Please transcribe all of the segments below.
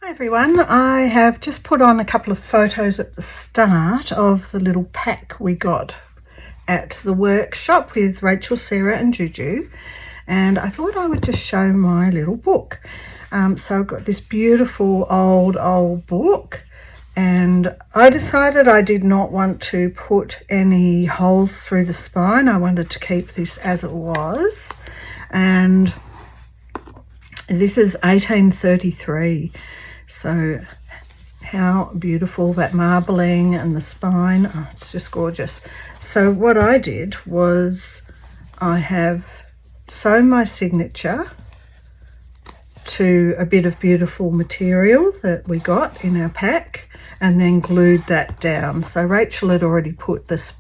Hi everyone, I have just put on a couple of photos at the start of the little pack we got at the workshop with Rachel, Sarah and Juju, and I thought I would just show my little book. So I've got this beautiful old book, and I decided I did not want to put any holes through the spine. I wanted to keep this as it was, and this is 1833. So how beautiful that marbling and the spine. Oh, it's just gorgeous. So what I did was I have sewn my signature to a bit of beautiful material that we got in our pack and then glued that down. So Rachel had already put this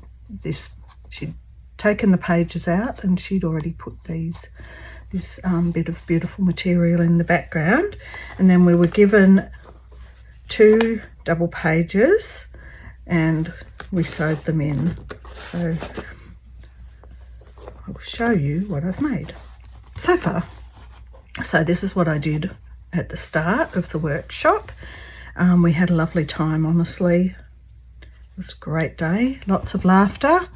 she'd taken the pages out and she'd already put this bit of beautiful material in the background, and then we were given 2 double pages and we sewed them in. So I'll show you what I've made so far. So this is what I did at the start of the workshop. We had a lovely time, honestly. It was a great day, lots of laughter,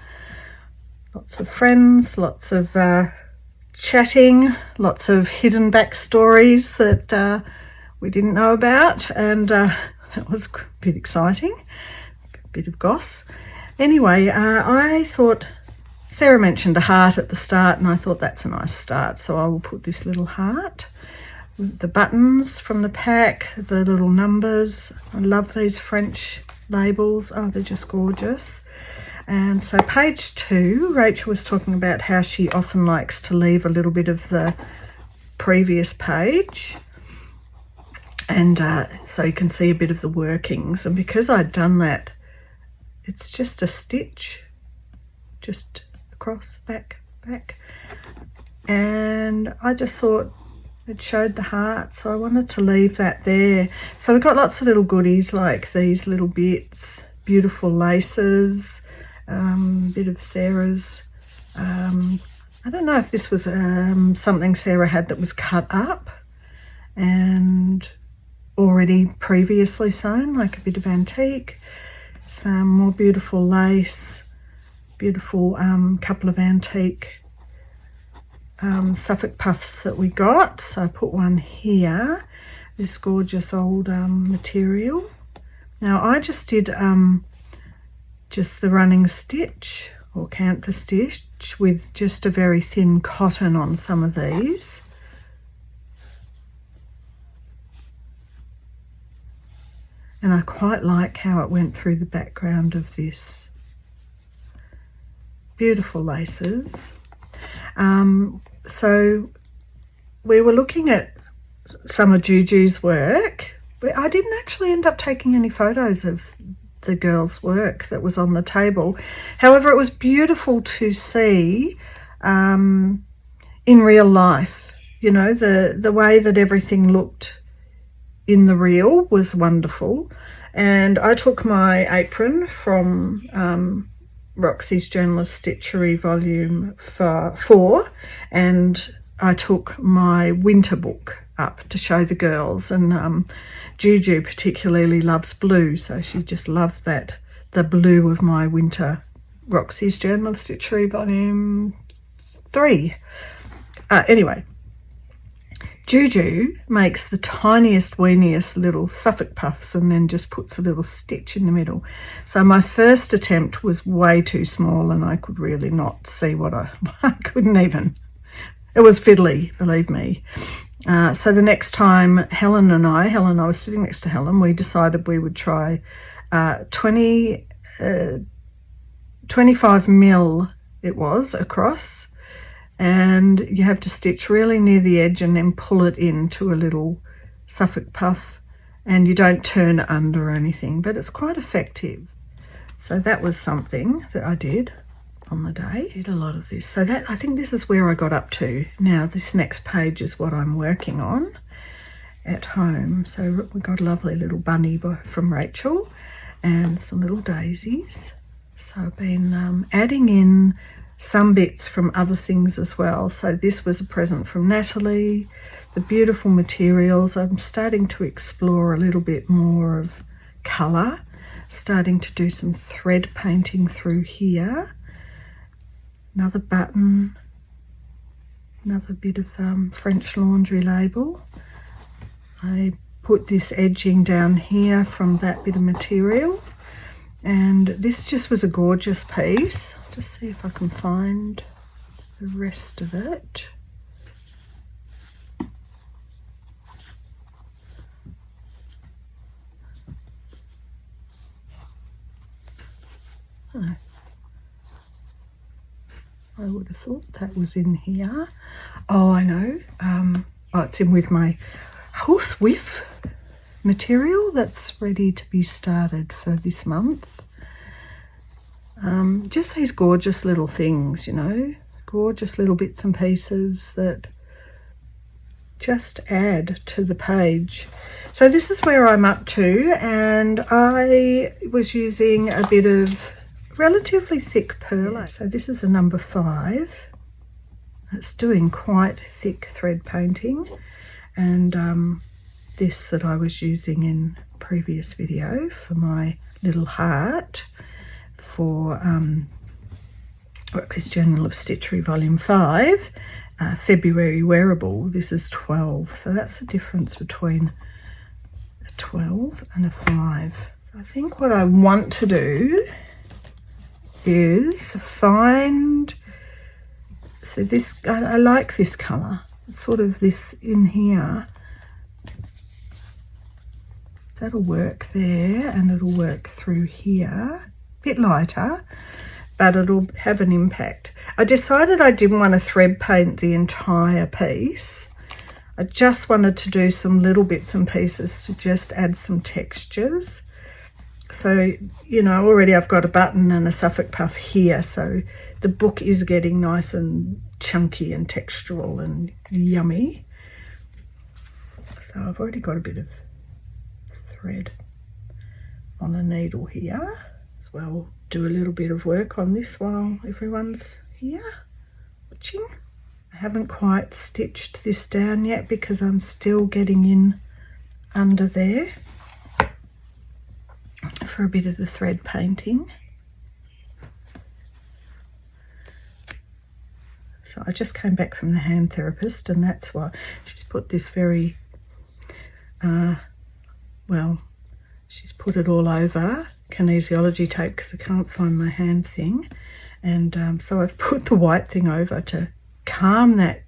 lots of friends, lots of chatting, lots of hidden backstories that we didn't know about, and that was a bit exciting, a bit of goss. Anyway, I thought Sarah mentioned a heart at the start, and I thought that's a nice start, so I will put this little heart with the buttons from the pack, the little numbers. I love these French labels. Oh, they're just gorgeous. And so page 2, Rachel was talking about how she often likes to leave a little bit of the previous page, and so you can see a bit of the workings. And because I'd done that, it's just a stitch, just across, back, and I just thought it showed the heart, so I wanted to leave that there. So we got lots of little goodies like these little bits, beautiful laces, bit of Sarah's, I don't know if this was something Sarah had that was cut up and already previously sewn, like a bit of antique, some more beautiful lace, beautiful couple of antique Suffolk puffs that we got. So I put one here, this gorgeous old material. Now I just did just the running stitch or cantha stitch with just a very thin cotton on some of these. And I quite like how it went through the background of this. Beautiful laces. So we were looking at some of Juju's work, but I didn't actually end up taking any photos of the girls' work that was on the table. However, it was beautiful to see in real life. You know, the way that everything looked in the reel was wonderful. And I took my apron from Roxy's Journalist Stitchery volume 4, and I took my winter book up to show the girls, and Juju particularly loves blue, so she just loved that, the blue of my winter Roxy's Journalist Stitchery volume 3. Anyway, Juju makes the tiniest, weeniest little Suffolk puffs and then just puts a little stitch in the middle. So my first attempt was way too small, and I could really not see what I couldn't even. It was fiddly, believe me. So the next time I was sitting next to Helen, we decided we would try 25 mil it was across, and you have to stitch really near the edge and then pull it into a little Suffolk puff, and you don't turn it under or anything, but it's quite effective. So that was something that I did on the day. Did a lot of this. So that, I think this is where I got up to. Now this next page is what I'm working on at home. So we got a lovely little bunny from Rachel and some little daisies. So I've been adding in some bits from other things as well. So this was a present from Natalie. The beautiful materials. I'm starting to explore a little bit more of colour, starting to do some thread painting through here. Another button, another bit of French laundry label. I put this edging down here from that bit of material, and this just was a gorgeous piece. Just see if I can find the rest of it. Oh, I would have thought that was in here. Oh, I know. Oh, it's in with my horsewhip material that's ready to be started for this month. Just these gorgeous little things, you know, gorgeous little bits and pieces that just add to the page. So this is where I'm up to, and I was using a bit of relatively thick pearl. So this is a number 5. It's doing quite thick thread painting, and this that I was using in a previous video for my little heart for Roxy's Journal of Stitchery Volume 5, February wearable. This is 12, so that's the difference between a 12 and a 5. So I think what I want to do is find, so this, I like this colour, it's sort of this in here. That'll work there, and it'll work through here. Bit lighter, but it'll have an impact. I decided I didn't want to thread paint the entire piece. I just wanted to do some little bits and pieces to just add some textures. So, you know, already I've got a button and a Suffolk puff here, so the book is getting nice and chunky and textural and yummy. So I've already got a bit of thread on a needle here as well. Do a little bit of work on this while everyone's here watching. I haven't quite stitched this down yet because I'm still getting in under there for a bit of the thread painting. So I just came back from the hand therapist, and that's why she's put this very well, she's put it all over kinesiology tape because I can't find my hand thing, and so I've put the white thing over to calm that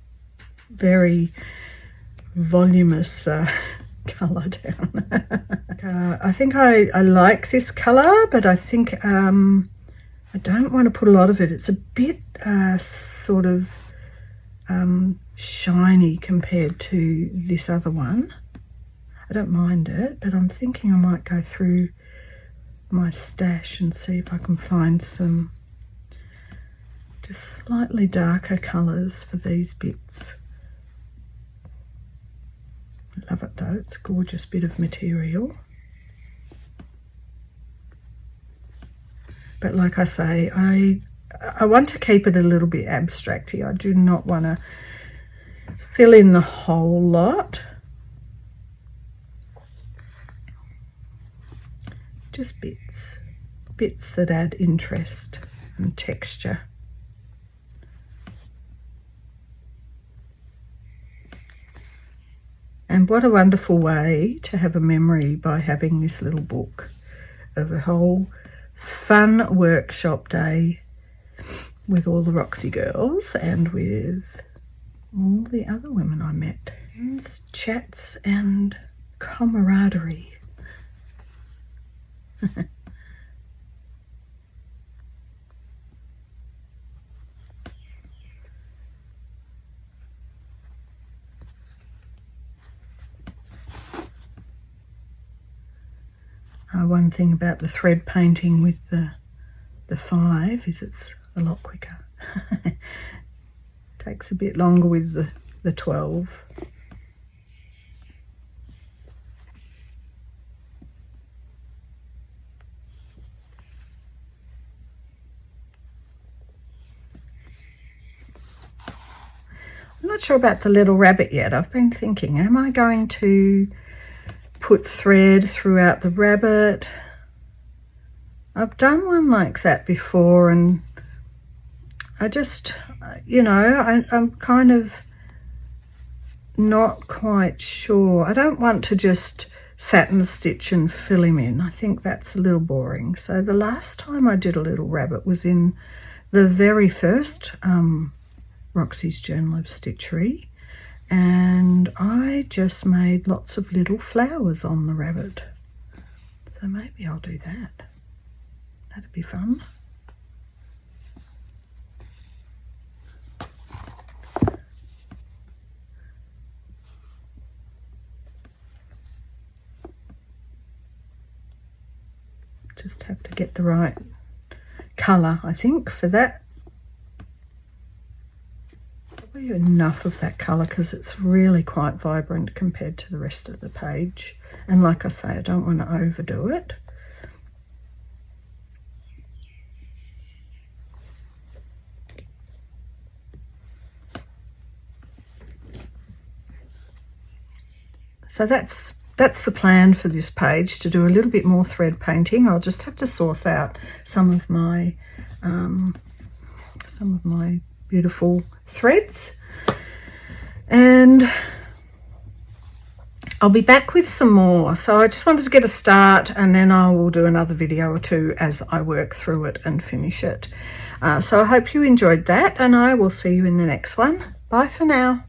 very voluminous colour down. I think I like this colour, but I think I don't want to put a lot of it. It's a bit sort of shiny compared to this other one. I don't mind it, but I'm thinking I might go through my stash and see if I can find some just slightly darker colours for these bits. I love it though, it's a gorgeous bit of material. But like I say, I want to keep it a little bit abstracty. I do not want to fill in the whole lot. Just bits that add interest and texture. And what a wonderful way to have a memory by having this little book of a whole fun workshop day with all the Roxy girls and with all the other women I met. It's chats and camaraderie. One thing about the thread painting with the 5 is it's a lot quicker. Takes a bit longer with the 12. I'm not sure about the little rabbit yet. I've been thinking, am I going to put thread throughout the rabbit? I've done one like that before, and I just, you know, I'm kind of not quite sure. I don't want to just satin stitch and fill him in. I think that's a little boring. So the last time I did a little rabbit was in the very first Roxy's Journal of Stitchery, and I just made lots of little flowers on the rabbit. So maybe I'll do that. That'd be fun. Just have to get the right colour, I think, for that. Probably enough of that colour because it's really quite vibrant compared to the rest of the page. And like I say, I don't want to overdo it. So that's the plan for this page, to do a little bit more thread painting. I'll just have to source out some of my beautiful threads, and I'll be back with some more. So I just wanted to get a start, and then I will do another video or two as I work through it and finish it. So I hope you enjoyed that, and I will see you in the next one. Bye for now.